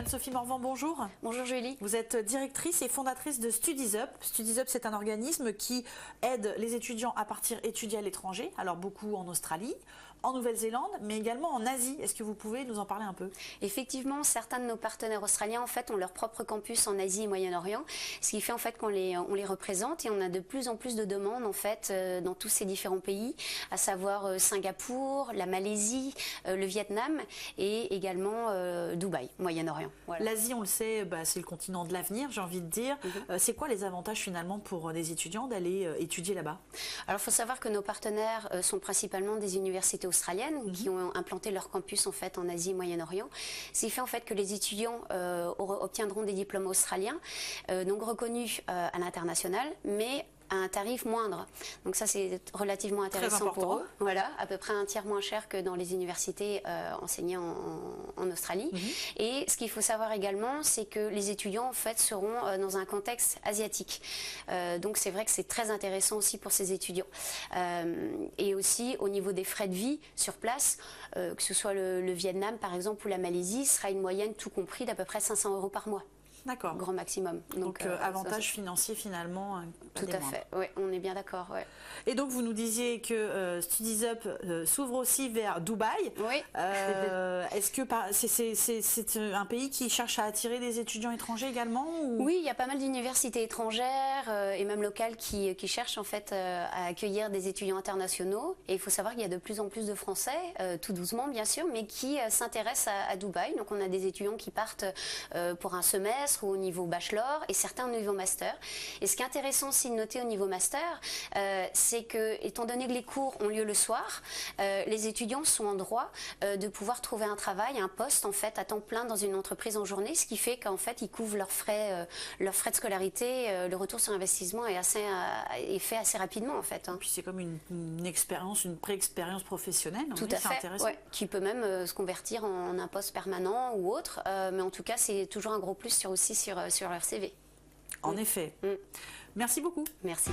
Anne-Sophie Morvan, bonjour. Bonjour Julie. Vous êtes directrice et fondatrice de Studies Up. Studies Up, c'est un organisme qui aide les étudiants à partir étudier à l'étranger, alors beaucoup en Australie, en Nouvelle-Zélande, mais également en Asie. Est-ce que vous pouvez nous en parler un peu? Effectivement, certains de nos partenaires australiens en fait ont leur propre campus en Asie et Moyen-Orient, ce qui fait en fait qu'on les représente et on a de plus en plus de demandes en fait dans tous ces différents pays, à savoir Singapour, la Malaisie, le Vietnam et également Dubaï, Moyen-Orient. Voilà. L'Asie, on le sait, c'est le continent de l'avenir, j'ai envie de dire. C'est quoi les avantages finalement pour des étudiants d'aller étudier là-bas? Alors, il faut savoir que nos partenaires sont principalement des universités australiennes qui ont implanté leur campus en fait en Asie et Moyen-Orient. Ce qui fait en fait que les étudiants obtiendront des diplômes australiens, donc reconnus à l'international, mais à un tarif moindre. Donc ça, c'est relativement intéressant pour eux. Voilà, à peu près un tiers moins cher que dans les universités enseignées en Australie. Et ce qu'il faut savoir également, c'est que les étudiants en fait seront dans un contexte asiatique. Donc c'est vrai que c'est très intéressant aussi pour ces étudiants. Et aussi au niveau des frais de vie sur place, que ce soit le Vietnam par exemple ou la Malaisie, sera une moyenne tout compris d'à peu près 500 € par mois. D'accord. Grand maximum. Donc avantage financier finalement. Tout à fait, oui, on est bien d'accord. Ouais. Et donc vous nous disiez que Studies Up s'ouvre aussi vers Dubaï. Oui. Est-ce que c'est un pays qui cherche à attirer des étudiants étrangers également ou... Oui, il y a pas mal d'universités étrangères et même locales qui cherchent en fait à accueillir des étudiants internationaux. Et il faut savoir qu'il y a de plus en plus de Français, tout doucement bien sûr, mais qui s'intéressent à Dubaï. Donc on a des étudiants qui partent pour un semestre ou au niveau bachelor et certains au niveau master. Et ce qui est intéressant aussi de noter au niveau master, c'est que, étant donné que les cours ont lieu le soir, les étudiants sont en droit de pouvoir trouver un travail, un poste en fait à temps plein dans une entreprise en journée, ce qui fait qu'en fait ils couvrent leurs frais de scolarité, le retour sur investissement est fait assez rapidement en fait. Et puis c'est comme une expérience, une pré-expérience professionnelle. Tout à fait, ouais, qui peut même se convertir en un poste permanent ou autre, mais en tout cas c'est toujours un gros plus aussi sur leur CV. En effet. Merci beaucoup. Merci.